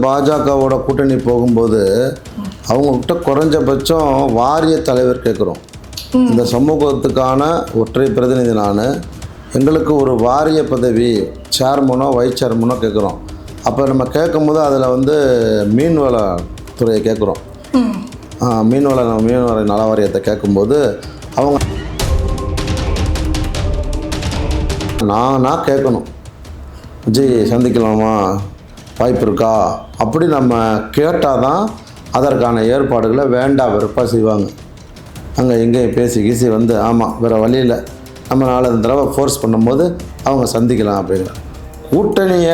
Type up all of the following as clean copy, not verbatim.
பாஜகவோட கூட்டணி போகும்போது அவங்கக்கிட்ட குறைஞ்சபட்சம் வாரிய தலைவர் கேட்குறோம். இந்த சமூகத்துக்கான ஒற்றை பிரதிநிதி நான், எங்களுக்கு ஒரு வாரிய பதவி சேர்மனோ வைஸ் சேர்மனோ கேட்குறோம். அப்போ நம்ம கேட்கும்போது அதில் மீன்வளத்துறையை கேட்குறோம். மீன்வள நல வாரியத்தை கேட்கும்போது அவங்க நான் கேட்கணும், விஜய் சந்திக்கலாமா, வாய்ப்பு இருக்கா அப்படி நம்ம கேட்டால் தான் அதற்கான ஏற்பாடுகளை வேண்டாம் வெறுப்பாக செய்வாங்க. அங்கே எங்கேயும் பேசி கீசி ஆமாம் வேறு வழியில் நம்ம 4 தடவை ஃபோர்ஸ் பண்ணும்போது அவங்க சந்திக்கலாம் அப்படின்னு. கூட்டணியை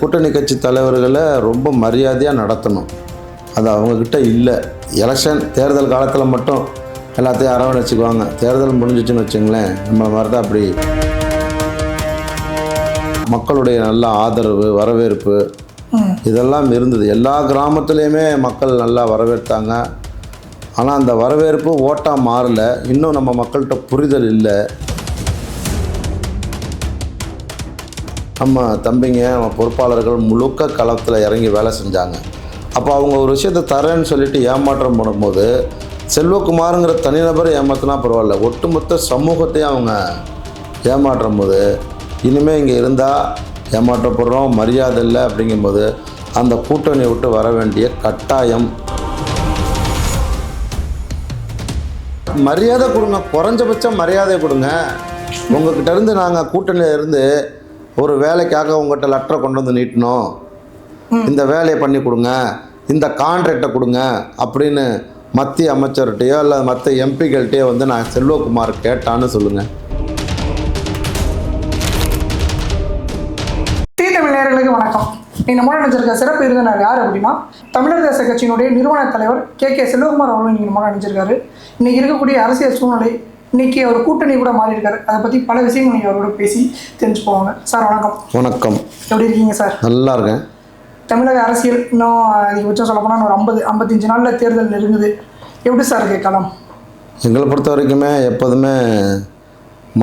கூட்டணி கட்சி தலைவர்களை ரொம்ப மரியாதையாக நடத்தணும். அது அவங்கக்கிட்ட இல்லை. எலெக்ஷன் தேர்தல் காலத்தில் மட்டும் எல்லாத்தையும் அரவணைச்சிக்குவாங்க. தேர்தல் முடிஞ்சிச்சுன்னு வச்சுங்களேன், நம்மளை மாதிரி தான் அப்படி மக்களுடைய நல்ல ஆதரவு வரவேற்பு இதெல்லாம் இருந்தது. எல்லா கிராமத்துலேயுமே மக்கள் நல்லா வரவேற்றாங்க. ஆனால் அந்த வரவேற்பு ஓட்டாக மாறல. இன்னும் நம்ம மக்கள்கிட்ட புரிதல் இல்லை. நம்ம தம்பிங்க நம்ம பொறுப்பாளர்கள் முழுக்க களத்தில் இறங்கி வேலை செஞ்சாங்க. அப்போ அவங்க ஒரு விஷயத்தை தரேன்னு சொல்லிட்டு ஏமாற்றம் பண்ணும்போது செல்வகுமாருங்கிற தனிநபரை ஏமாற்றினா பரவாயில்ல, ஒட்டுமொத்த சமூகத்தையும் அவங்க ஏமாற்றும் போது இனிமேல் இங்கே இருந்தால் ஏமாற்றப்படுறோம், மரியாதை இல்லை அப்படிங்கும்போது அந்த கூட்டணியை விட்டு வர வேண்டிய கட்டாயம். மரியாதை கொடுங்க, குறைஞ்சபட்சம் மரியாதை கொடுங்க. உங்கள்கிட்ட இருந்து நாங்கள் கூட்டணியில் இருந்து ஒரு வேலைக்காக உங்கள்கிட்ட லெட்டரை கொண்டு வந்து நீட்டணும், இந்த வேலையை பண்ணி கொடுங்க, இந்த கான்ட்ராக்டை கொடுங்க அப்படின்னு மத்திய அமைச்சர்கிட்டையோ இல்லை மற்ற எம்பிகள்கிட்டையோ நான் செல்வகுமார் கேட்டான்னு சொல்லுங்கள். நேயர்களுக்கு வணக்கம். நம்மளோட நினைச்சிருக்க சிறப்பு விருந்தினர் யார் அப்படின்னா, தமிழர் தேச கட்சியினுடைய நிறுவன தலைவர் கே செல்வகுமார் அவர்கள் இன்னைக்கு நம்மளோட நினைச்சிருக்காரு. இன்னைக்கு இருக்கக்கூடிய அரசியல் சூழ்நிலை, இன்னைக்கு அவர் கூட்டணி கூட மாறி இருக்காரு. அதை பற்றி பல விஷயங்கள் நீங்கள் அவரோட பேசி தெரிஞ்சு போவாங்க. சார் வணக்கம். வணக்கம். எப்படி இருக்கீங்க சார்? நல்லா இருக்கேன். தமிழக அரசியல் இன்னும் அதிகபட்சம் சொல்ல போனால் ஒரு 55 நாளில் தேர்தல் நெருங்குது. எப்படி சார் இருக்கு களம்? எங்களை பொறுத்த வரைக்குமே எப்போதுமே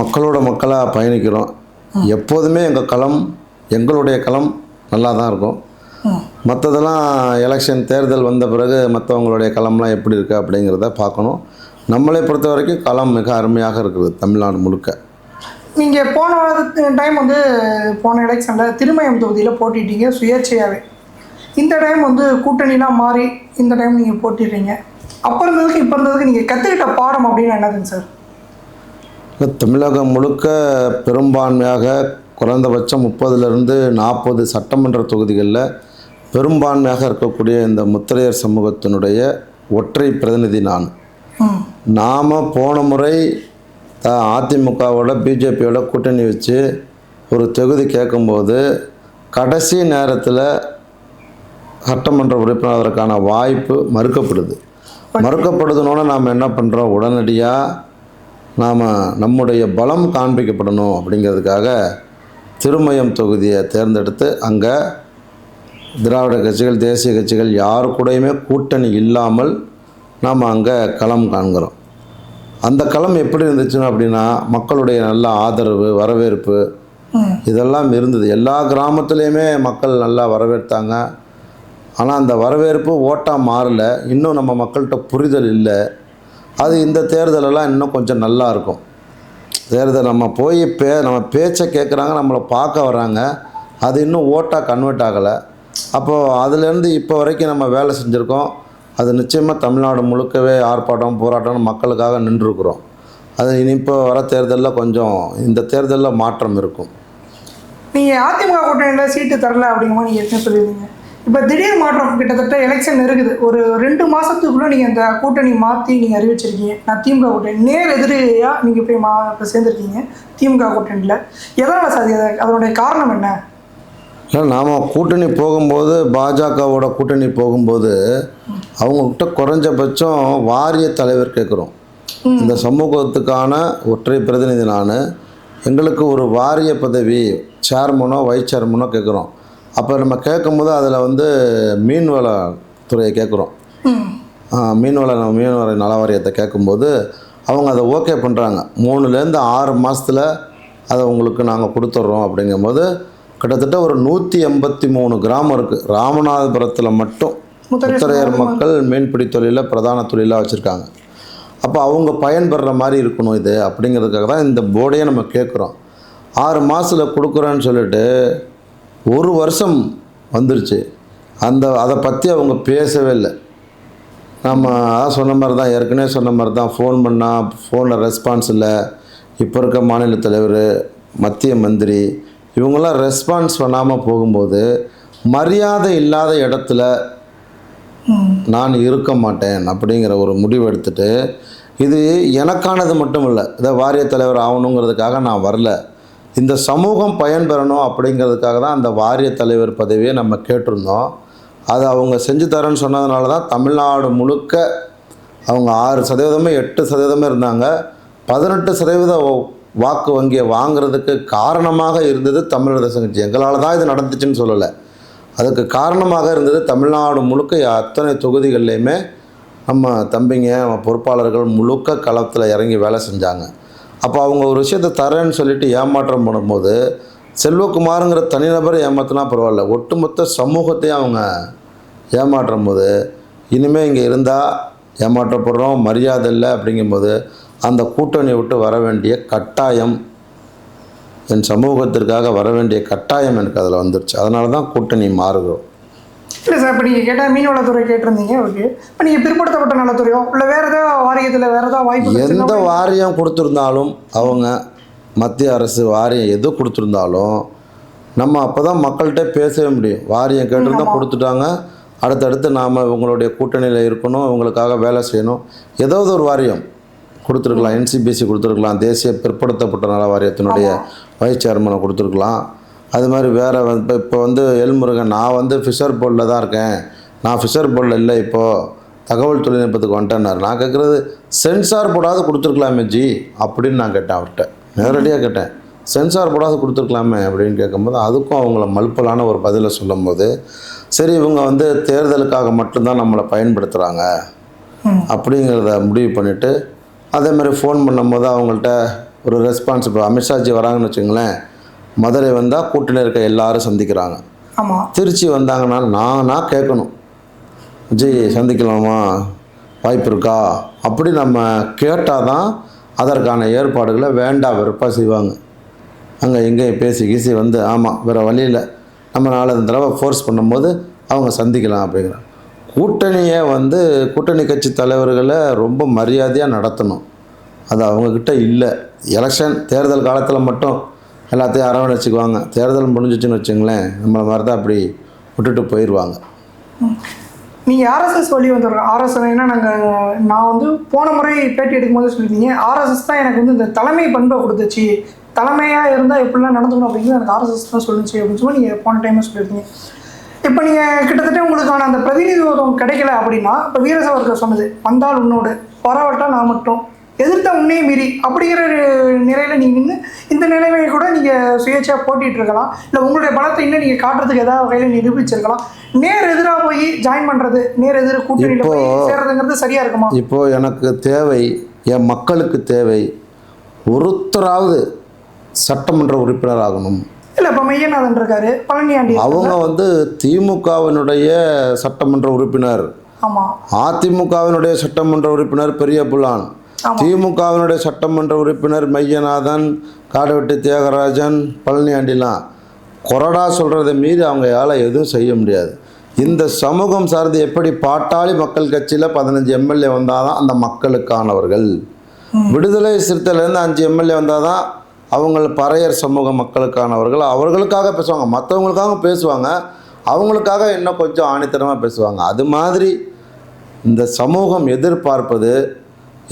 மக்களோட மக்களாக பயணிக்கிறோம். எப்போதுமே எங்களுடைய களம் நல்லா தான் இருக்கும். மற்றதெல்லாம் எலெக்ஷன் தேர்தல் வந்த பிறகு மற்றவங்களுடைய களம்லாம் எப்படி இருக்குது அப்படிங்கிறத பார்க்கணும். நம்மளை பொறுத்த வரைக்கும் களம் மிக அருமையாக இருக்குது தமிழ்நாடு முழுக்க. நீங்கள் போன டைம் போன எலெக்ஷனில் திருமயம் தொகுதியில் போட்டிட்டீங்க சுயேட்சையாகவே. இந்த டைம் கூட்டணிலாம் மாறி இந்த டைம் நீங்கள் போட்டிடுறீங்க. அப்போ இருந்ததுக்கு இப்போ இருந்ததுக்கு நீங்கள் கற்றுக்கிட்ட பாடம் அப்படின்னு என்னதுங்க சார்? தமிழகம் முழுக்க பெரும்பான்மையாக குறைந்தபட்சம் 30லிருந்து 40 சட்டமன்ற தொகுதிகளில் பெரும்பான்மையாக இருக்கக்கூடிய இந்த முத்திரையர் சமூகத்தினுடைய ஒற்றை பிரதிநிதி நான். நாம் போன முறை அதிமுகவோட பிஜேபியோட கூட்டணி வச்சு ஒரு தொகுதி கேட்கும்போது கடைசி நேரத்தில் சட்டமன்ற உறுப்பினருக்கான வாய்ப்பு மறுக்கப்படுதுனோட நாம் என்ன பண்ணுறோம், உடனடியாக நாம் நம்முடைய பலம் காண்பிக்கப்படணும் அப்படிங்கிறதுக்காக திருமயம் தொகுதியை தேர்ந்தெடுத்து அங்கே திராவிட கட்சிகள் தேசிய கட்சிகள் யாரு கூடயுமே கூட்டணி இல்லாமல் நாம் அங்கே களம் காண்கிறோம். அந்த களம் எப்படி இருந்துச்சுன்னா அப்படின்னா மக்களுடைய நல்ல ஆதரவு வரவேற்பு இதெல்லாம் இருந்தது. எல்லா கிராமத்துலேயுமே மக்கள் நல்லா வரவேற்றாங்க. ஆனால் அந்த வரவேற்பு ஓட்டாக மாறல. இன்னும் நம்ம மக்கள்கிட்ட புரிதல் இல்லை. அது இந்த தேர்தலெல்லாம் இன்னும் கொஞ்சம் நல்லா இருக்கும். தேர்தல் நம்ம போய் நம்ம பேச்சை கேட்குறாங்க, நம்மளை பார்க்க வராங்க, அது இன்னும் ஓட்டாக கன்வெர்ட் ஆகலை. அப்போது அதுலேருந்து இப்போ வரைக்கும் நம்ம வேலை செஞ்சுருக்கோம். அது நிச்சயமாக தமிழ்நாடு முழுக்கவே ஆர்ப்பாட்டம் போராட்டம் மக்களுக்காக நின்றுருக்குறோம். அது இனி இப்போ வர தேர்தலில் கொஞ்சம் இந்த தேர்தலில் மாற்றம் இருக்கும். நீங்கள் அதிமுக கூட்டணியில் சீட்டு தரல அப்படிங்கிற நீங்கள் என்ன சொல்லியிருந்தீங்க? இப்போ திடீர் மாற்றம், கிட்டத்தட்ட எலெக்ஷன் இருக்குது, ஒரு 2 மாதத்துக்குள்ளே நீங்கள் இந்த கூட்டணி மாற்றி நீங்கள் அறிவிச்சிருக்கீங்க. நான் திமுக கூட்டணி நேர் எதிரியாக நீங்கள் போய் இப்போ சேர்ந்துருக்கீங்க திமுக கூட்டணியில். எதனால் சார்? அதனுடைய காரணம் என்ன? இல்லை, நாம் கூட்டணி போகும்போது பாஜகவோட கூட்டணி போகும்போது அவங்கக்கிட்ட குறைஞ்சபட்சம் வாரிய தலைவர் கேட்குறோம். இந்த சமூகத்துக்கான ஒற்றை பிரதிநிதி நான், எங்களுக்கு ஒரு வாரிய பதவி சேர்மனோ வைஸ் சேர்மனோ கேட்குறோம். அப்போ நம்ம கேட்கும்போது அதில் மீன்வளத்துறையை கேட்குறோம். மீன்வள நல வாரியத்தை கேட்கும்போது அவங்க அதை ஓகே பண்ணுறாங்க. 3லேருந்து 6 மாதத்தில் அதை உங்களுக்கு நாங்கள் கொடுத்துட்றோம் அப்படிங்கும்போது கிட்டத்தட்ட ஒரு 183 கிராமம் இருக்குது. ராமநாதபுரத்தில் மட்டும் முத்தரையர் மக்கள் மீன்பிடி தொழிலை பிரதான தொழிலாக வச்சுருக்காங்க. அப்போ அவங்க பயன்பெறுற மாதிரி இருக்கணும் இது அப்படிங்கிறதுக்காக தான் இந்த போர்டையே நம்ம கேட்குறோம். 6 மாதத்தில் கொடுக்குறோன்னு சொல்லிட்டு 1 வருஷம் வந்துருச்சு. அதை பற்றி அவங்க பேசவே இல்லை. நம்ம அதான் சொன்ன மாதிரி தான், ஏற்கனவே சொன்ன மாதிரி தான், ஃபோன் பண்ணால் ஃபோனில் ரெஸ்பான்ஸ் இல்லை. இப்போ இருக்க மாநில தலைவர், மத்திய மந்திரி இவங்கெல்லாம் ரெஸ்பான்ஸ் பண்ணாமல் போகும்போது மரியாதை இல்லாத இடத்துல நான் இருக்க மாட்டேன் அப்படிங்கிற ஒரு முடிவு எடுத்துட்டு, இது எனக்கானது மட்டும் இல்லை, இதை வாரிய தலைவர் ஆகணுங்கிறதுக்காக நான் வரல, இந்த சமூகம் பயன்பெறணும் அப்படிங்கிறதுக்காக தான் அந்த வாரிய தலைவர் பதவியை நம்ம கேட்டிருந்தோம். அது அவங்க செஞ்சு தரேன்னு சொன்னதுனால தான் தமிழ்நாடு முழுக்க அவங்க 6% 8% இருந்தாங்க. 18% வாக்கு வங்கியை வாங்கிறதுக்கு காரணமாக இருந்தது தமிழர் தேசம் கட்சி. எங்களால் தான் இது நடந்துச்சுன்னு சொல்லலை, அதுக்கு காரணமாக இருந்தது தமிழ்நாடு முழுக்க அத்தனை தொகுதிகள்லையுமே நம்ம தம்பிங்க, நம்ம பொறுப்பாளர்கள் முழுக்க களத்தில் இறங்கி வேலை செஞ்சாங்க. அப்போ அவங்க ஒரு விஷயத்தை தரேன்னு சொல்லிட்டு ஏமாற்றம் பண்ணும்போது, செல்வகுமாருங்கிற தனிநபரை ஏமாற்றினா பரவாயில்ல, ஒட்டுமொத்த சமூகத்தையும் அவங்க ஏமாற்றும் போது, இனிமேல் இங்கே இருந்தால் ஏமாற்றப்படுறோம், மரியாதை இல்லை அப்படிங்கும்போது அந்த கூட்டணியை விட்டு வர வேண்டிய கட்டாயம், என் சமூகத்திற்காக வர வேண்டிய கட்டாயம் எனக்கு அதில் வந்துருச்சு. அதனால தான் கூட்டணி மாறுகிறோம். இல்லை சார், இப்போ நீங்கள் கேட்டால் மீன்வளத்துறை கேட்டிருந்தீங்க. ஓகே, இப்போ நீங்கள் பிற்படுத்தப்பட்ட நலத்துறையோ இல்லை வேறு ஏதாவது வாரியத்தில் வேறு ஏதாவது வாய்ப்பு, எந்த வாரியம் கொடுத்துருந்தாலும், அவங்க மத்திய அரசு வாரியம் எது கொடுத்துருந்தாலும் நம்ம அப்போ தான் மக்கள்கிட்ட பேசவே முடியும். வாரியம் கேட்டிருந்தால் கொடுத்துட்டாங்க, அடுத்தடுத்து நாம் இவங்களுடைய கூட்டணியில் இருக்கணும், இவங்களுக்காக வேலை செய்யணும். ஏதாவது ஒரு வாரியம் கொடுத்துருக்கலாம், NCBC கொடுத்துருக்கலாம், தேசிய பிற்படுத்தப்பட்ட நல வாரியத்தினுடைய வைஸ் சேர்மனை கொடுத்துருக்கலாம். அது மாதிரி வேறு இப்போ எல்முருகன், நான் ஃபிஷர் போர்டில் தான் இருக்கேன், நான் ஃபிஷர் போர்டில் இல்லை, இப்போது தகவல் தொழில்நுட்பத்துக்கு வந்துட்டேன்னார். நான் கேட்குறது, சென்சார் போடாது கொடுத்துருக்கலாமே ஜி அப்படின்னு நான் கேட்டேன் அவர்கிட்ட, நேரடியாக கேட்டேன். சென்சார் போடாது கொடுத்துருக்கலாமே அப்படின்னு கேட்கும்போது, அதுக்கும் அவங்கள மல்பலான ஒரு பதிலை சொல்லும்போது, சரி இவங்க தேர்தலுக்காக மட்டும்தான் நம்மளை பயன்படுத்துகிறாங்க அப்படிங்கிறத முடிவு பண்ணிவிட்டு, அதே மாதிரி ஃபோன் பண்ணும்போது அவங்கள்ட்ட ஒரு ரெஸ்பான்ஸ். இப்போ அமித்ஷாஜி வராங்கன்னு வச்சுங்களேன், மதுரை வந்தால் கூட்டணியில் இருக்க எல்லாரும் சந்திக்கிறாங்க. ஆமாம், திருச்சி வந்தாங்கன்னா நான் கேட்கணும், விஜய் சந்திக்கலாமா, வாய்ப்பு இருக்கா அப்படி நம்ம கேட்டால் தான் அதற்கான ஏற்பாடுகளை வேண்டாம் வெறுப்பாக செய்வாங்க. அங்கே எங்கேயும் பேசி கீசி ஆமாம் வேறு வழியில் நம்ம 4 தடவை ஃபோர்ஸ் பண்ணும்போது அவங்க சந்திக்கலாம் அப்படிங்கிறாங்க. கூட்டணியை கூட்டணி கட்சி தலைவர்களை ரொம்ப மரியாதையாக நடத்தணும், அது அவங்கக்கிட்ட இல்லை. எலெக்ஷன் தேர்தல் காலத்தில் மட்டும் எல்லாத்தையும் அரவணைச்சிக்குவாங்க, தேர்தல் முடிஞ்சிச்சுன்னு வச்சுங்களேன் நம்மளை மாதிரி தான் அப்படி விட்டுட்டு போயிடுவாங்க. நீங்கள் ஆர்எஸ்எஸ் வழி வந்துடுறோம். ஆர்எஸ்எஸ்னா நான் போன முறை பேட்டி எடுக்கும்போது சொல்லியிருந்தீங்க, ஆர்எஸ்எஸ் தான் எனக்கு இந்த தலைமை பண்பை கொடுத்துச்சு, தலைமையாக இருந்தால் எப்படிலாம் நடந்துக்கணும் அப்படிங்கிறது எனக்கு ஆர்எஸ்எஸ் தான் சொல்லுச்சு அப்படின்னு சொல்லி நீங்கள் போன டைமே சொல்லியிருந்தீங்க. இப்போ நீங்கள் கிட்டத்தட்ட உங்களுக்கான அந்த பிரதிநிதித்துவம் கிடைக்கல அப்படின்னா, இப்போ வீரசவர்கள் சொன்னது, வந்தால் உன்னோடு வரவட்டா நான் மட்டும் எதிர்த்த உன்னே மீறி அப்படிங்கிற நிலையில் நீங்கள் நின்று இந்த நிலைமையை கூட நீங்கள் சுயேட்சையாக போட்டிகிட்டு இருக்கலாம், இல்லை உங்களுடைய பலத்தை இன்னும் நீங்கள் காட்டுறதுக்கு ஏதாவது வகையில் நிரூபிச்சிருக்கலாம். நேர் எதிராக போய் ஜாயின் பண்ணுறது, நேர் எதிராக கூட்டணியில் போய் சேர்றதுங்கிறது சரியாக இருக்குமா? இப்போது எனக்கு தேவை, என் மக்களுக்கு தேவை, ஒருத்தராவது சட்டமன்ற உறுப்பினர் ஆகணும். இல்லை, இப்போ மையநாதன் இருக்காரு, பழனியாண்டி அவங்க திமுகவினுடைய சட்டமன்ற உறுப்பினர். ஆமாம், அதிமுகவினுடைய சட்டமன்ற உறுப்பினர் பெரிய புலான், திமுகவினுடைய சட்டமன்ற உறுப்பினர் மையநாதன், காடுவெட்டி தியாகராஜன், பழனியாண்டிலாம் கொறடா சொல்கிறத மீறி அவங்க யால எதுவும் செய்ய முடியாது. இந்த சமூகம் சார்ந்து எப்படி பாட்டாளி மக்கள் கட்சியில் 15 MLA வந்தால் தான் அந்த மக்களுக்கானவர்கள், விடுதலை சிறுத்தையிலேருந்து 5 MLA வந்தால் தான் அவங்க பறையர் சமூக மக்களுக்கானவர்கள், அவர்களுக்காக பேசுவாங்க, மற்றவங்களுக்காக பேசுவாங்க, அவங்களுக்காக இன்னும் கொஞ்சம் ஆணித்தரமாக பேசுவாங்க. அது மாதிரி இந்த சமூகம் எதிர்பார்ப்பது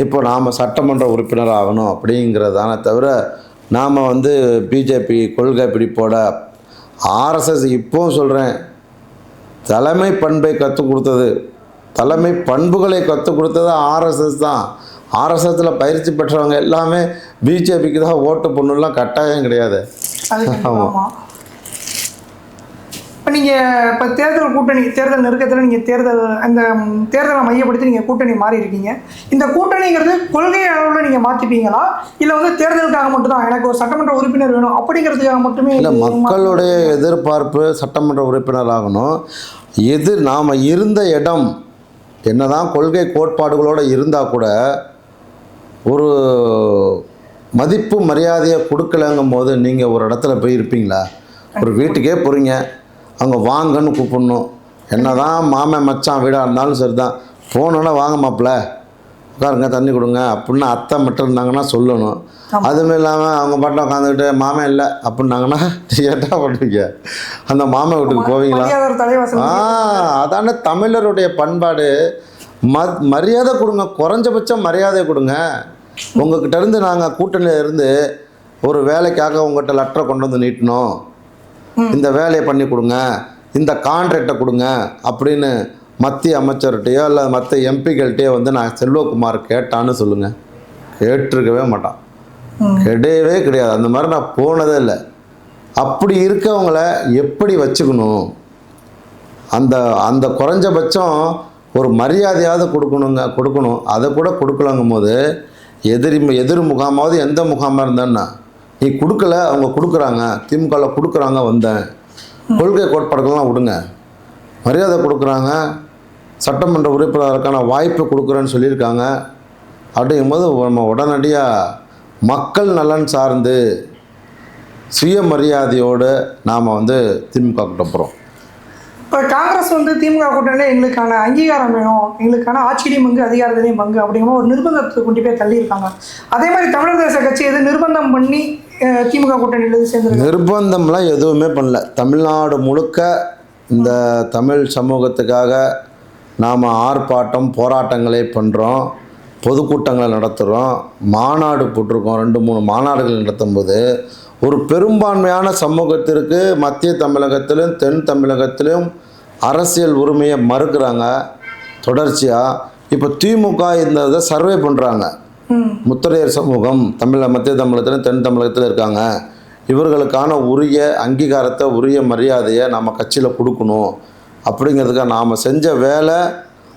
இப்போ நாம் சட்டமன்ற உறுப்பினர் ஆகணும் அப்படிங்கிறதான தவிர, நாம் பிஜேபி கொள்கை பிடிப்போட ஆர்எஸ்எஸ் இப்போவும் சொல்கிறேன், தலைமை பண்பை கற்றுக் கொடுத்தது, தலைமை பண்புகளை கற்றுக் கொடுத்தது ஆர்எஸ்எஸ் தான். ஆர்எஸ்எஸில் பயிற்சி பெற்றவங்க எல்லாமே பிஜேபிக்கு தான் ஓட்டு பொண்ணுலாம் கட்டாயம் கிடையாது. ஆமாம். இப்போ நீங்கள் இப்போ தேர்தல் நெருக்கத்தில் நீங்கள் தேர்தலை மையப்படுத்தி நீங்கள் கூட்டணி மாறி இருக்கீங்க. இந்த கூட்டணிங்கிறது கொள்கை அளவில் நீங்கள் மாற்றிப்பீங்களா, இல்லை வந்து தேர்தலுக்காக மட்டும்தான் எனக்கு ஒரு சட்டமன்ற உறுப்பினர் வேணும் அப்படிங்கிறதுக்காக மட்டுமே? இல்லை, மக்களுடைய எதிர்பார்ப்பு சட்டமன்ற உறுப்பினர் ஆகணும். நாம் இருந்த இடம் என்னதான் கொள்கை கோட்பாடுகளோடு இருந்தால் கூட ஒரு மதிப்பு மரியாதையை கொடுக்கலங்கும் போது நீங்கள் ஒரு இடத்துல போய் இருப்பீங்களா? ஒரு வீட்டுக்கே போகிறீங்க, அங்கே வாங்கன்னு கூப்பிடணும். என்ன தான் மாமன் மச்சான் வீடாக இருந்தாலும் சரி தான், போனோன்னா வாங்க மாப்பிள்ள உட்காருங்க தண்ணி கொடுங்க அப்படின்னு அத்தை மட்டும் இருந்தாங்கன்னா சொல்லணும். அதுவும் இல்லாமல் அவங்க பாட்டில் உட்காந்துக்கிட்டு மாமன் இல்லை அப்படின்னாங்கன்னா ஏட்டா பண்ணுவீங்க? அந்த மாமன் வீட்டுக்கு போவீங்களா? அதான தமிழருடைய பண்பாடு. மரியாதை கொடுங்க, குறைஞ்சபட்சம் மரியாதை கொடுங்க. உங்ககிட்ட இருந்து நாங்கள் கூட்டணியில் இருந்து ஒரு வேலைக்காக உங்கள்கிட்ட லெட்டரை கொண்டு வந்து நீட்டணும், இந்த வேலையை பண்ணி கொடுங்க, இந்த கான்ட்ராக்டை கொடுங்க அப்படின்னு மத்திய அமைச்சர்கிட்டையோ இல்லை மற்ற எம்பிகள்கிட்டையோ வந்து நான் செல்வகுமார் கேட்டான்னு சொல்லுங்கள். கேட்டிருக்கவே மாட்டான், கிடையவே கிடையாது. அந்த மாதிரி நான் போனதே இல்லை. அப்படி இருக்கவங்கள எப்படி வச்சுக்கணும்? அந்த அந்த குறைஞ்சபட்சம் ஒரு மரியாதையாவது கொடுக்கணும். அதை கூட கொடுக்கலங்கும் போது எதிர் முகாமாவது எந்த முகாமாக இருந்தேன்னா நீ கொடுக்கல, அவங்க கொடுக்குறாங்க, திமுகவில் கொடுக்குறாங்க, வந்தேன். கொள்கை கோட்பாடுகள்லாம் விடுங்க, மரியாதை கொடுக்குறாங்க, சட்டமன்ற உறுப்பினருக்கான வாய்ப்பு கொடுக்குறேன்னு சொல்லியிருக்காங்க. அப்படிங்கும்போது நம்ம உடனடியாக மக்கள் நலன் சார்ந்து சுயமரியாதையோடு நாம் வந்து திமுக கிட்ட போகிறோம். இப்போ காங்கிரஸ் வந்து திமுக கூட்டணியில் எங்களுக்கான அங்கீகாரம் வேணும், எங்களுக்கான ஆட்சியிலையும் பங்கு அதிகாரத்திலையும் பங்கு அப்படிங்கிற ஒரு நிர்பந்தத்தை கொண்டு போய் தள்ளியிருக்காங்க. அதே மாதிரி தமிழர் தேச கட்சி எது நிர்பந்தம் பண்ணி திமுக கூட்டணியில் சேர்ந்து? நிர்பந்தம்லாம் எதுவுமே பண்ணல. தமிழ்நாடு முழுக்க இந்த தமிழ் சமூகத்துக்காக நாம் ஆர்ப்பாட்டம் போராட்டங்களே பண்ணுறோம், பொதுக்கூட்டங்களை நடத்துகிறோம், மாநாடு போட்டிருக்கோம். 2-3 மாநாடுகள் நடத்தும்போது ஒரு பெரும்பான்மையான சமூகத்திற்கு மத்திய தமிழகத்திலும் தென் தமிழகத்திலும் அரசியல் உரிமையை மறுக்கிறாங்க தொடர்ச்சியாக. இப்போ திமுக இந்த இதை சர்வே பண்ணுறாங்க. முத்திரையர் சமூகம் மத்திய தமிழகத்திலும் தென் தமிழகத்தில் இருக்காங்க, இவர்களுக்கான உரிய அங்கீகாரத்தை உரிய மரியாதையை நம்ம கட்சியில் கொடுக்கணும் அப்படிங்கிறதுக்காக நாம் செஞ்ச வேலை.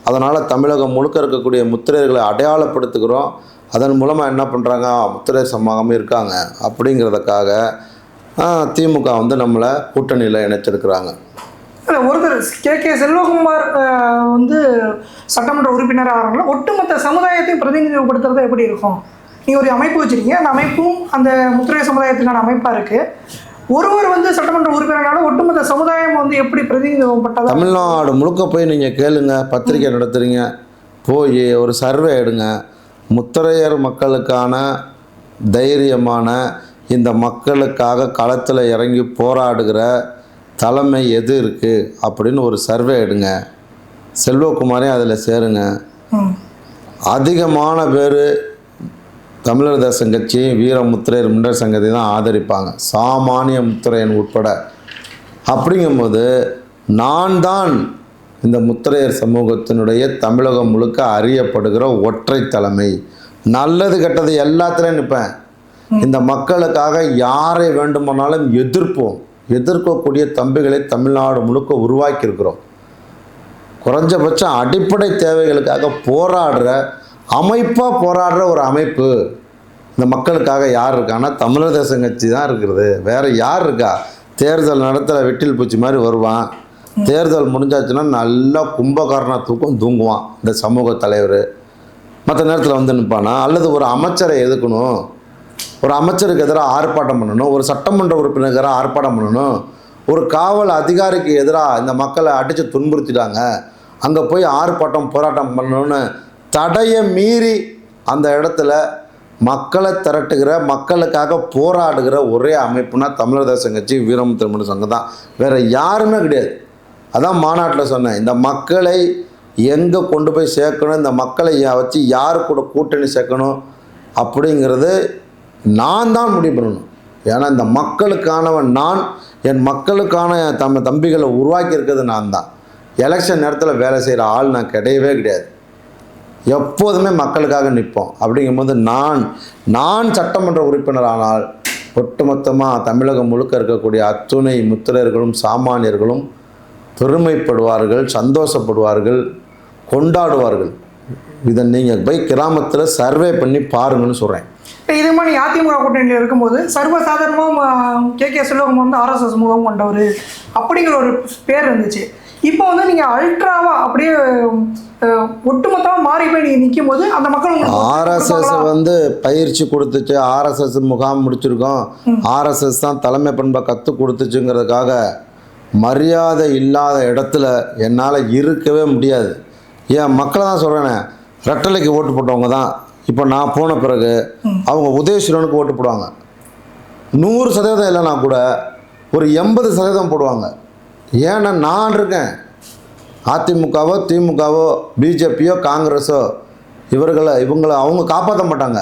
அதனால் தமிழகம் முழுக்க இருக்கக்கூடிய முத்திரையர்களை அடையாளப்படுத்துகிறோம். அதன் மூலமாக என்ன பண்ணுறாங்க, முத்திரையர் சமூகம் இருக்காங்க அப்படிங்கிறதுக்காக திமுக வந்து நம்மளை கூட்டணியில் இணைச்சிருக்கிறாங்க. ஒருத்தர் கே செல்வகுமார் வந்து சட்டமன்ற உறுப்பினராக ஆகிறாங்களா, ஒட்டுமொத்த சமுதாயத்தையும் பிரதிநிதிப்படுத்துறது எப்படி இருக்கும்? நீங்கள் ஒரு அமைப்பு வச்சுருக்கீங்க, அந்த அமைப்பும் அந்த முத்திரையர் சமுதாயத்துக்கான அமைப்பாக இருக்குது. ஒருவர் வந்து சட்டமன்ற உறுப்பினரால ஒட்டுமொத்த சமுதாயம் வந்து எப்படி பிரதிநிதித்துவப்பட்டது? தமிழ்நாடு முழுக்க போய் நீங்கள் கேளுங்க, பத்திரிக்கை நடத்துகிறீங்க, போய் ஒரு சர்வே எடுங்க. முத்திரையர் மக்களுக்கான தைரியமான இந்த மக்களுக்காக களத்தில் இறங்கி போராடுகிற தலைமை எது இருக்குது அப்படின்னு ஒரு சர்வே எடுங்க. செல்வகுமாரையும் அதில் சேருங்க. அதிகமான பேர் தமிழர் தேசம் கட்சி வீர முத்திரையர் முண்டர் சங்கத்தை தான் ஆதரிப்பாங்க, சாமானிய முத்திரையன் உட்பட. அப்படிங்கும்போது நான் தான் இந்த முத்திரையர் சமூகத்தினுடைய தமிழகம் முழுக்க அறியப்படுகிற ஒற்றை தலைமை. நல்லது கெட்டது எல்லாத்துலேயும் நிற்பேன். இந்த மக்களுக்காக யாரை வேண்டுமானாலும் எதிர்க்கக்கூடிய தம்பிகளை தமிழ்நாடு முழுக்க உருவாக்கியிருக்கிறோம். குறைஞ்சபட்சம் அடிப்படை தேவைகளுக்காக போராடுற ஒரு அமைப்பு இந்த மக்களுக்காக யார் இருக்கான்னா தமிழர் தேசம் கட்சி தான் இருக்கிறது. வேறு யார் இருக்கா? தேர்தல் நடத்தல வெட்டில் பூச்சி மாதிரி வருவான், தேர்தல் முடிஞ்சாச்சுன்னா நல்லா கும்பகாரண தூங்குவான் இந்த சமூக தலைவர். மற்ற நேரத்தில் வந்து நிற்பானா? அல்லது ஒரு அமைச்சரை எதுக்கணும், ஒரு அமைச்சருக்கு எதிராக ஆர்ப்பாட்டம் பண்ணணும், ஒரு சட்டமன்ற உறுப்பினருக்கு எதிராக ஆர்ப்பாட்டம் பண்ணணும், ஒரு காவல் அதிகாரிக்கு எதிராக இந்த மக்களை அடித்து துன்புறுத்திட்டாங்க, அங்கே போய் ஆர்ப்பாட்டம் போராட்டம் பண்ணணும்னு தடையை மீறி அந்த இடத்துல மக்களை திரட்டுகிற, மக்களுக்காக போராடுகிற ஒரே அமைப்புனா தமிழர் தேசம் கட்சி வீரமுத்திரை முண்டர் சங்கம் தான். வேறு யாருமே கிடையாது. அதான் மாநாட்டில் சொன்னேன், இந்த மக்களை எங்கே கொண்டு போய் சேர்க்கணும், இந்த மக்களை வச்சு யார் கூட கூட்டணி சேர்க்கணும் அப்படிங்கிறது நான் தான் முடிவு பண்ணணும். ஏன்னா இந்த மக்களுக்கானவன் நான், என் மக்களுக்கான தம்பிகளை உருவாக்கி இருக்கிறது நான் தான். எலெக்ஷன் நேரத்தில் வேலை செய்கிற ஆள் நான் கிடையவே கிடையாது. எப்போதுமே மக்களுக்காக நிற்போம். அப்படிங்கும்போது நான் சட்டமன்ற உறுப்பினர் ஆனால் ஒட்டுமொத்தமாக தமிழகம் முழுக்க இருக்கக்கூடிய அத்துணை முத்திரையர்களும் சாமானியர்களும் பெருமைப்படுவார்கள், சந்தோஷப்படுவார்கள், கொண்டாடுவார்கள். இதை நீங்கள் போய் கிராமத்தில் சர்வே பண்ணி பாருங்கன்னு சொல்கிறேன். இப்போ இது மாதிரி அதிமுக கூட்டணியில் இருக்கும்போது சர்வசாதாரணமாக கே செல்வகுமார் வந்து ஆர்எஸ்எஸ் முகம் கொண்டவர் அப்படிங்கிற ஒரு பேர் இருந்துச்சு. இப்போ வந்து நீங்கள் அல்ட்ராவாக அப்படியே ஒட்டுமொத்தமாக மாறி போய் நீங்கள் நிற்கும் போது அந்த மக்கள் ஆர்எஸ்எஸ் வந்து பயிற்சி கொடுத்துச்சு, ஆர்எஸ்எஸ் முகாம் முடிச்சிருக்கோம், ஆர்எஸ்எஸ் தான் தலைமை பண்பை கற்றுக் கொடுத்துச்சுங்கிறதுக்காக மரியாதை இல்லாத இடத்துல என்னால் இருக்கவே முடியாது. ஏன் மக்களை தான் சொல்கிறேனே, ரெட்டலைக்கு ஓட்டு போட்டவங்க தான் இப்போ நான் போன பிறகு அவங்க உதயசூரனுக்கு ஓட்டு போடுவாங்க. 100% இல்லைனா கூட ஒரு 80% போடுவாங்க. ஏன்னா நான் இருக்கேன். அதிமுகவோ திமுகவோ பிஜேபியோ காங்கிரஸோ இவங்களை அவங்க காப்பாற்ற மாட்டாங்க.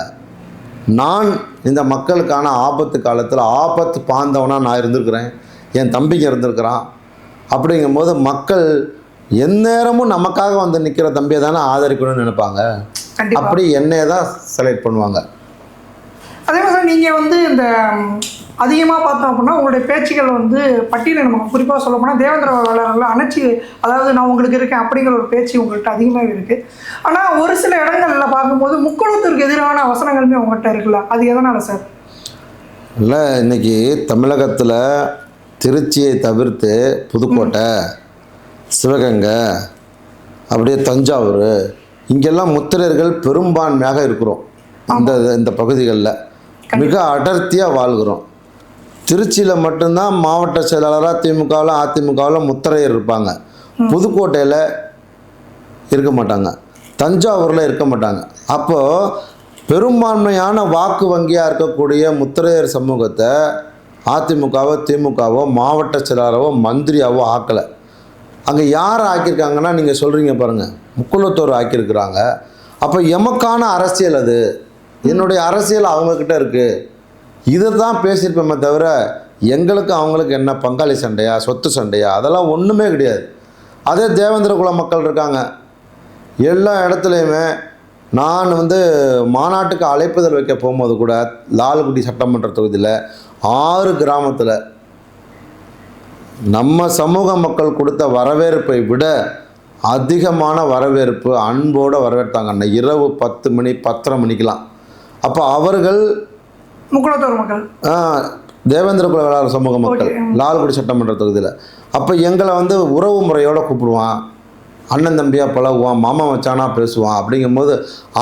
நான் இந்த மக்களுக்கான ஆபத்து காலத்தில் ஆபத்து பாந்தவனாக நான் இருந்திருக்கிறேன், என் தம்பிங்க இருந்திருக்கிறான். அப்படிங்கும்போது மக்கள் எந்நேரமும் நமக்காக வந்து நிற்கிற தம்பியை தானே ஆதரிக்கணும்னு நினைப்பாங்க. அப்படி என்னையை தான் செலக்ட் பண்ணுவாங்க. அதே மாதிரி நீங்கள் வந்து இந்த அதிகமாக பார்த்தோம் அப்படின்னா உங்களுடைய பேச்சுகள் வந்து பட்டியலில் நம்ம குறிப்பாக சொல்ல போனால் தேவேந்திர வேளாளர்களை அணைச்சி, அதாவது நான் உங்களுக்கு இருக்கேன் அப்படிங்கிற ஒரு பேச்சு உங்கள்கிட்ட அதிகமாகவே இருக்குது. ஆனால் ஒரு சில இடங்களில் பார்க்கும்போது முக்குளத்திற்கு எதிரான வசனங்களுமே உங்கள்கிட்ட இருக்குல்ல, அது எதனால் சார்? இல்லை, இன்றைக்கி தமிழகத்தில் திருச்சியை தவிர்த்து புதுக்கோட்டை, சிவகங்கை, அப்படியே தஞ்சாவூர், இங்கெல்லாம் முத்திரையர்கள் பெரும்பான்மையாக இருக்கிறோம். இந்த பகுதிகளில் மிக அடர்த்தியாக வாழ்கிறோம். திருச்சியில் மட்டும்தான் மாவட்ட செயலாளராக திமுகவில் அதிமுகவில் முத்திரையர் இருப்பாங்க. புதுக்கோட்டையில் இருக்க மாட்டாங்க, தஞ்சாவூரில் இருக்க மாட்டாங்க. அப்போது பெரும்பான்மையான வாக்கு வங்கியாக இருக்கக்கூடிய முத்திரையர் சமூகத்தை அதிமுகவோ திமுகவோ மாவட்ட செயலாளரோ மந்திரியாவோ ஆக்கலை. அங்கே யார் ஆக்கியிருக்காங்கன்னா நீங்கள் சொல்கிறீங்க பாருங்கள், முக்குளத்தோர் ஆக்கியிருக்கிறாங்க. அப்போ எமக்கான அரசியல் அது, என்னுடைய அரசியல் அவங்கக்கிட்ட இருக்குது. இதை தான் பேசியிருப்போமே தவிர எங்களுக்கு அவங்களுக்கு என்ன பங்காளி சண்டையா, சொத்து சண்டையா, அதெல்லாம் ஒன்றுமே கிடையாது. அதே தேவேந்திர குல மக்கள் இருக்காங்க எல்லா இடத்துலையுமே. நான் வந்து மாநாட்டுக்கு அழைப்புதல் வைக்க போகும்போது கூட லால்குடி சட்டமன்ற தொகுதியில் 6 கிராமத்தில் நம்ம சமூக மக்கள் கொடுத்த வரவேற்பை விட அதிகமான வரவேற்பு அன்போடு வரவேற்றாங்க. இரவு 10 மணி 10:30 மணிக்கெலாம். அப்போ அவர்கள் முக்குளத்தோர் மக்கள், தேவேந்திர குல வேளாளர் சமூக மக்கள் லால்குடி சட்டமன்ற தொகுதியில். அப்போ எங்களை வந்து உறவு முறையோடு கூப்பிடுவான், அண்ணன் தம்பியாக பழகுவான், மாமா மச்சானாக பேசுவான். அப்படிங்கும்போது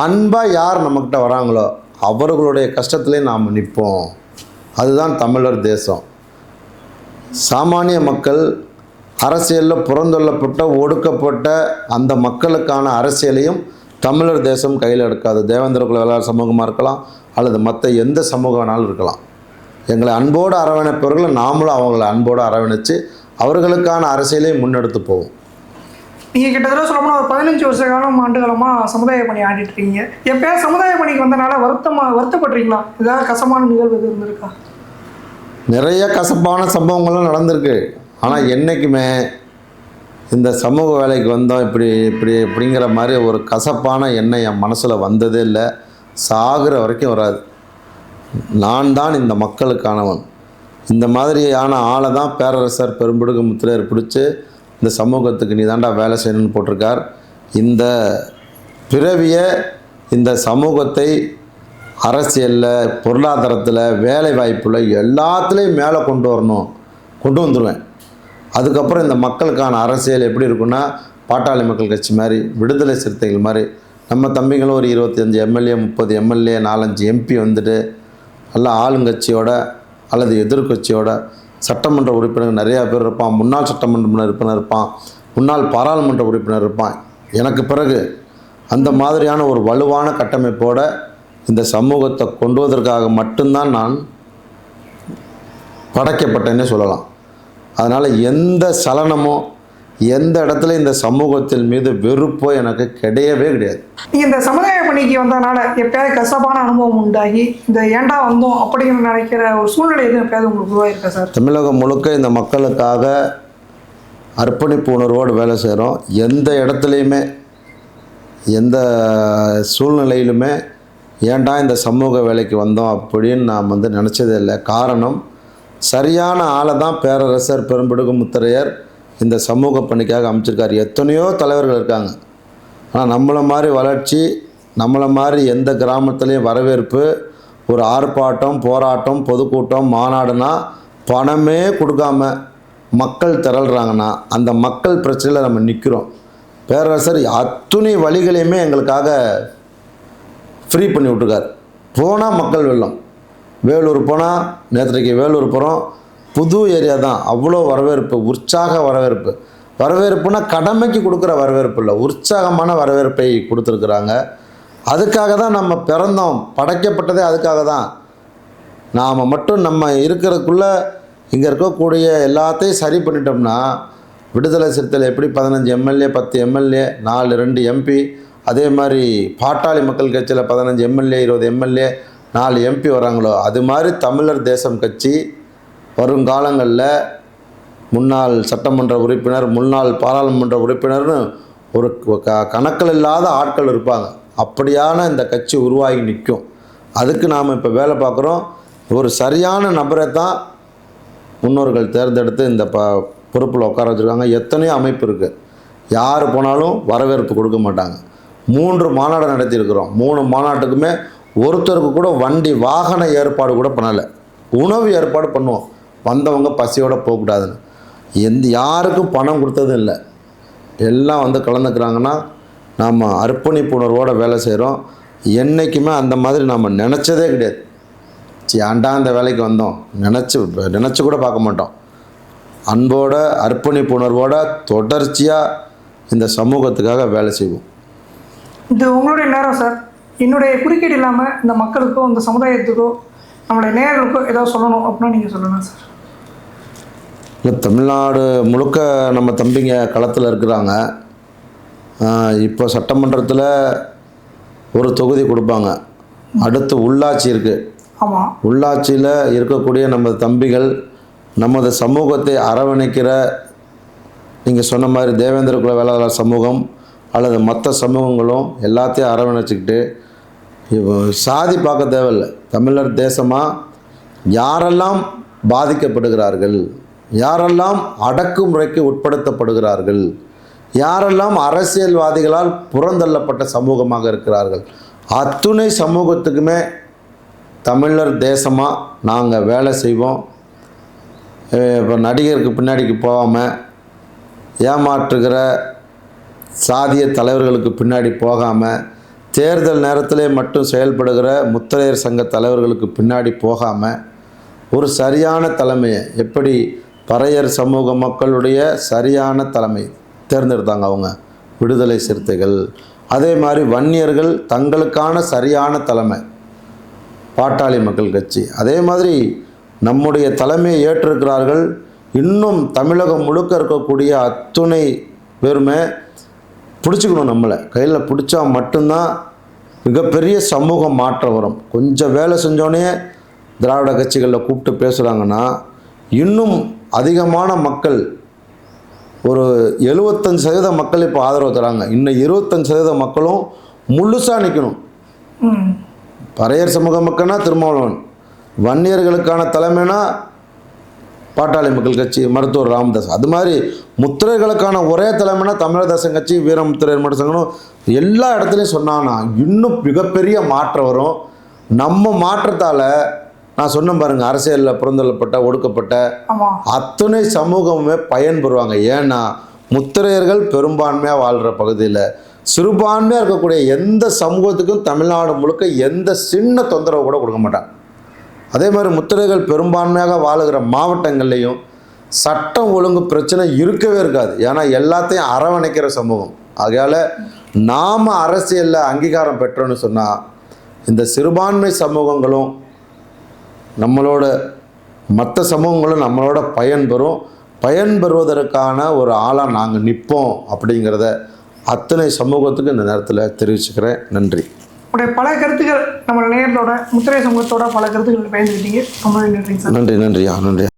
அன்பாக யார் நம்மக்கிட்ட வராங்களோ அவர்களுடைய கஷ்டத்துலேயே நாம் நிற்போம். அதுதான் தமிழர் தேசம். சாமானிய மக்கள் அரசியலில் புறந்தொல்லப்பட்ட ஒடுக்கப்பட்ட அந்த மக்களுக்கான அரசியலையும் தமிழர் தேசம் கையில் எடுக்காது. தேவேந்திர குல வேளாளர் சமூகமாக இருக்கலாம் அல்லது மற்ற எந்த சமூகம் வேணாலும் இருக்கலாம். எங்களை அன்போடு அரவணைப்பவர்களை நாமளும் அவங்களை அன்போடு அரவணைச்சு அவர்களுக்கான அரசியலையும் முன்னெடுத்து போவோம். நீங்கள் கிட்டத்தட்ட சொல்லப்போனால் ஒரு 15 வருஷ காலம் ஆண்டுகாலமாக சமுதாய பணி ஆடிட்டுருக்கீங்க. எப்போயா சமுதாய பணிக்கு வந்தனால வருத்தப்படுறீங்களா? ஏதாவது கசமான நிகழ்வு எது இருந்திருக்கா? நிறைய கசப்பான சம்பவங்களும் நடந்திருக்கு. ஆனால் என்றைக்குமே இந்த சமூக வேலைக்கு வந்தோம் இப்படிங்கிற மாதிரி ஒரு கசப்பான எண்ணம் என் மனசில் வந்ததே இல்லை. சாகிற வரைக்கும் வராது. நான் தான் இந்த மக்களுக்கானவன். இந்த மாதிரியான ஆளை தான் பேரரசர் பெரும்பிடுகு முத்திரையர் பிடிச்சி இந்த சமூகத்துக்கு நீ தாண்டா வேலை செய்யணும்னு போட்டிருக்கார். இந்த பிறவியை இந்த சமூகத்தை அரசியலில், பொருளாதாரத்தில், வேலை வாய்ப்பில் எல்லாத்துலேயும் மேலே கொண்டு வந்துடுவேன். அதுக்கப்புறம் இந்த மக்களுக்கான அரசியல் எப்படி இருக்குன்னா, பாட்டாளி மக்கள் கட்சி மாதிரி, விடுதலை சிறுத்தைகள் மாதிரி, நம்ம தம்பிங்களும் ஒரு 25 எம்எல்ஏ 30 எம்எல்ஏ 4-5 எம்பி வந்துட்டு நல்லா ஆளுங்கட்சியோட அல்லது எதிர்கட்சியோட சட்டமன்ற உறுப்பினர் நிறையா பேர் இருப்பான். முன்னாள் சட்டமன்ற உறுப்பினர் இருப்பான், முன்னாள் பாராளுமன்ற உறுப்பினர் இருப்பான். எனக்கு பிறகு அந்த மாதிரியான ஒரு வலுவான கட்டமைப்போடு இந்த சமூகத்தை கொண்டு வருவதற்காக மட்டும்தான் நான் படைக்கப்பட்டேன்னே சொல்லலாம். அதனால் எந்த சலனமோ எந்த இடத்துல இந்த சமூகத்தின் மீது வெறுப்போ எனக்கு கிடையவே கிடையாது. நீங்கள் இந்த சமுதாய பணிக்கு வந்ததுனால எப்பயாவது கசப்பான அனுபவம் உண்டாகி இந்த ஏண்டா வந்தோம் அப்படிங்கிற நினைக்கிற ஒரு சூழ்நிலை எதுவும் எப்பயாவது உங்களுக்கு உருவாயிருக்கா சார்? தமிழகம் முழுக்க இந்த மக்களுக்காக அர்ப்பணிப்பு உணர்வோடு வேலை செய்கிறோம். எந்த இடத்துலையுமே எந்த சூழ்நிலையிலுமே ஏன்டா இந்த சமூக வேலைக்கு வந்தோம் அப்படின்னு நான் வந்து நினச்சதே இல்லை. காரணம், சரியான ஆளை தான் பேரரசர் பெரும்பிடுகு முத்திரையர் இந்த சமூக பணிக்காக அமைச்சிருக்காரு. எத்தனையோ தலைவர்கள் இருக்காங்க. ஆனால் நம்மளை மாதிரி வளர்ச்சி, நம்மளை மாதிரி எந்த கிராமத்துலேயும் வரவேற்பு, ஒரு ஆர்ப்பாட்டம், போராட்டம், பொதுக்கூட்டம், மாநாடுனா பணமே கொடுக்காம மக்கள் திரள்றாங்கன்னா அந்த மக்கள் பிரச்சனையில் நம்ம நிற்கிறோம். பேரரசர் அத்துணை வழிகளையுமே எங்களுக்காக ஃப்ரீ பண்ணி விட்டுருக்கார். போனால் மக்கள் வெள்ளம். வேலூர் போனால், நேற்றைக்கு வேலூர் போகிறோம், புது ஏரியா தான், அவ்வளோ வரவேற்பு, உற்சாக வரவேற்பு. வரவேற்புனா கடமைக்கு கொடுக்குற வரவேற்பு இல்லை, உற்சாகமான வரவேற்பை கொடுத்துருக்குறாங்க. அதுக்காக தான் நம்ம பிறந்தோம், படைக்கப்பட்டதே அதுக்காக தான். நாம் மட்டும் நம்ம இருக்கிறதுக்குள்ளே இங்கே இருக்கக்கூடிய எல்லாத்தையும் சரி பண்ணிட்டோம்னா, விடுதலை சிறுத்தைகள் எப்படி 15 எம்எல்ஏ, 10 எம்எல்ஏ, 2 எம்பி, அதே மாதிரி பாட்டாளி மக்கள் கட்சியில் 15 எம்எல்ஏ, 20 எம்எல்ஏ, 4 எம்பி வராங்களோ, அது மாதிரி தமிழர் தேசம் கட்சி வருங்காலங்களில் முன்னாள் சட்டமன்ற உறுப்பினர், முன்னாள் பாராளுமன்ற உறுப்பினர்னு ஒரு கணக்கில் இல்லாத ஆட்கள் இருப்பாங்க. அப்படியான இந்த கட்சி உருவாகி நிற்கும். அதுக்கு நாம் இப்போ வேலை பார்க்குறோம். ஒரு சரியான நபரை தான் முன்னோர்கள் தேர்ந்தெடுத்து இந்த பொறுப்பில் உட்கார வச்சுருக்காங்க. எத்தனையோ அமைப்பு இருக்குது. யார் போனாலும் வரவேற்பு கொடுக்க மாட்டாங்க. 3 மாநாடு நடத்தியிருக்கிறோம். 3 மாநாட்டுக்குமே ஒருத்தருக்கு கூட வண்டி வாகன ஏற்பாடு கூட பண்ணலை. உணவு ஏற்பாடு பண்ணுவோம், வந்தவங்க பசியோடு போகக்கூடாதுன்னு. யாருக்கும் பணம் கொடுத்ததும் இல்லை. எல்லாம் வந்து கலந்துக்கிறாங்கன்னா நாம் அர்ப்பணிப்பு உணர்வோடு வேலை செய்கிறோம். என்றைக்குமே அந்த மாதிரி நாம் நினச்சதே கிடையாது. ஏன்டா இந்த வேலைக்கு வந்தோம் நினச்சி கூட பார்க்க மாட்டோம். அன்போட, அர்ப்பணிப்பு உணர்வோட தொடர்ச்சியாக இந்த சமூகத்துக்காக வேலை செய்வோம். இது உங்களுடைய நேரம் சார். என்னுடைய குறுக்கீடு இல்லாமல் இந்த மக்களுக்கோ, இந்த சமுதாயத்துக்கோ, நம்மளுடைய நேயர்களுக்கோ ஏதாவது சொல்லணும் அப்படின்னா நீங்கள் சொல்லலாம் சார். இல்லை, தமிழ்நாடு முழுக்க நம்ம தம்பிங்க களத்தில் இருக்கிறாங்க. இப்போ சட்டமன்றத்தில் ஒரு தொகுதி கொடுப்பாங்க. அடுத்து உள்ளாட்சி இருக்குது. ஆமாம், உள்ளாட்சியில் இருக்கக்கூடிய நமது தம்பிகள் நமது சமூகத்தை அரவணைக்கிற, நீங்கள் சொன்ன மாதிரி தேவேந்திர குல வேளாளர் சமூகம் அல்லது மற்ற சமூகங்களும் எல்லாத்தையும் அரவணைச்சிக்கிட்டு, சாதி பார்க்க தேவையில்லை, தமிழர் தேசமாக யாரெல்லாம் பாதிக்கப்படுகிறார்கள், யாரெல்லாம் அடக்குமுறைக்கு உட்படுத்தப்படுகிறார்கள், யாரெல்லாம் அரசியல்வாதிகளால் புறந்தள்ளப்பட்ட சமூகமாக இருக்கிறார்கள், அத்துணை சமூகத்துக்குமே தமிழர் தேசமாக நாங்கள் வேலை செய்வோம். இப்போ நடிகருக்கு பின்னாடிக்கு போகாமல், ஏமாற்றுகிற சாதிய தலைவர்களுக்கு பின்னாடி போகாமல், தேர்தல் நேரத்திலே மட்டும் செயல்படுகிற முத்திரையர் சங்க தலைவர்களுக்கு பின்னாடி போகாமல், ஒரு சரியான தலைமையை, எப்படி பறையர் சமூக மக்களுடைய சரியான தலைமை தேர்ந்தெடுத்தாங்க அவங்க விடுதலை சிறுத்தைகள், அதே மாதிரி வன்னியர்கள் தங்களுக்கான சரியான தலைமை பாட்டாளி மக்கள் கட்சி, அதே மாதிரி நம்முடைய தலைமையை ஏற்றிருக்கிறார்கள். இன்னும் தமிழகம் முழுக்க இருக்கக்கூடிய அத்துணை பேருமே பிடிச்சிக்கணும். நம்மளை கையில் பிடிச்சா மட்டும்தான் மிகப்பெரிய சமூக மாற்றம் வரும். கொஞ்சம் வேலை செஞ்சோடனே திராவிட கட்சிகளில் கூப்பிட்டு பேசுகிறாங்கன்னா, இன்னும் அதிகமான மக்கள், ஒரு 75% மக்கள் இப்போ ஆதரவு தராங்க. இன்னும் 25% மக்களும் முழுசாக நிற்கணும். பறையர் சமூக மக்கள்னா திருமாவளவன், வன்னியர்களுக்கான தலைமைனா பாட்டாளி மக்கள் கட்சி மருத்துவர் ராமதாஸ், அது மாதிரி முத்திரைகளுக்கான ஒரே தலைமைனா தமிழர் தேசம் கட்சி வீரமுத்திரையர் மட்டும் சங்கனும் எல்லா இடத்துலையும் சொன்னான்னா இன்னும் மிகப்பெரிய மாற்றம் வரும். நம்ம மாற்றத்தால் நான் சொன்ன பாருங்க, அரசியலில் புறந்தள்ளப்பட்ட, ஒடுக்கப்பட்ட அத்தனை சமூகமுமே பயன்பெறுவாங்க. ஏன்னா முத்திரையர்கள் பெரும்பான்மையாக வாழ்கிற பகுதியில் சிறுபான்மையாக இருக்கக்கூடிய எந்த சமூகத்துக்கும் தமிழ்நாடு முழுக்க எந்த சின்ன தொந்தரவு கூட கொடுக்க மாட்டாங்க. அதே மாதிரி முத்திரைகள் பெரும்பான்மையாக வாழுகிற மாவட்டங்கள்லேயும் சட்டம் ஒழுங்கு பிரச்சனை இருக்கவே இருக்காது. ஏன்னா எல்லாத்தையும் அரவணைக்கிற சமூகம். ஆகையால் நாம் அரசியலில் அங்கீகாரம் பெற்றோன்னு சொன்னால் இந்த சிறுபான்மை சமூகங்களும் நம்மளோட மற்ற சமூகங்களும் நம்மளோட பயன்பெறுவதற்கான ஒரு ஆளாக நாங்கள் நிற்போம் அப்படிங்கிறத அத்தனை சமூகத்துக்கு இந்த நேரத்தில் தெரிவிச்சுக்கிறேன். நன்றி. உடைய பல கருத்துக்கள் நம்ம நேயர்களோட முத்திரை சமூகத்தோட பல கருத்துக்கள் பயந்துக்கிட்டீங்க. ரொம்ப நன்றிங்க சார். நன்றியா.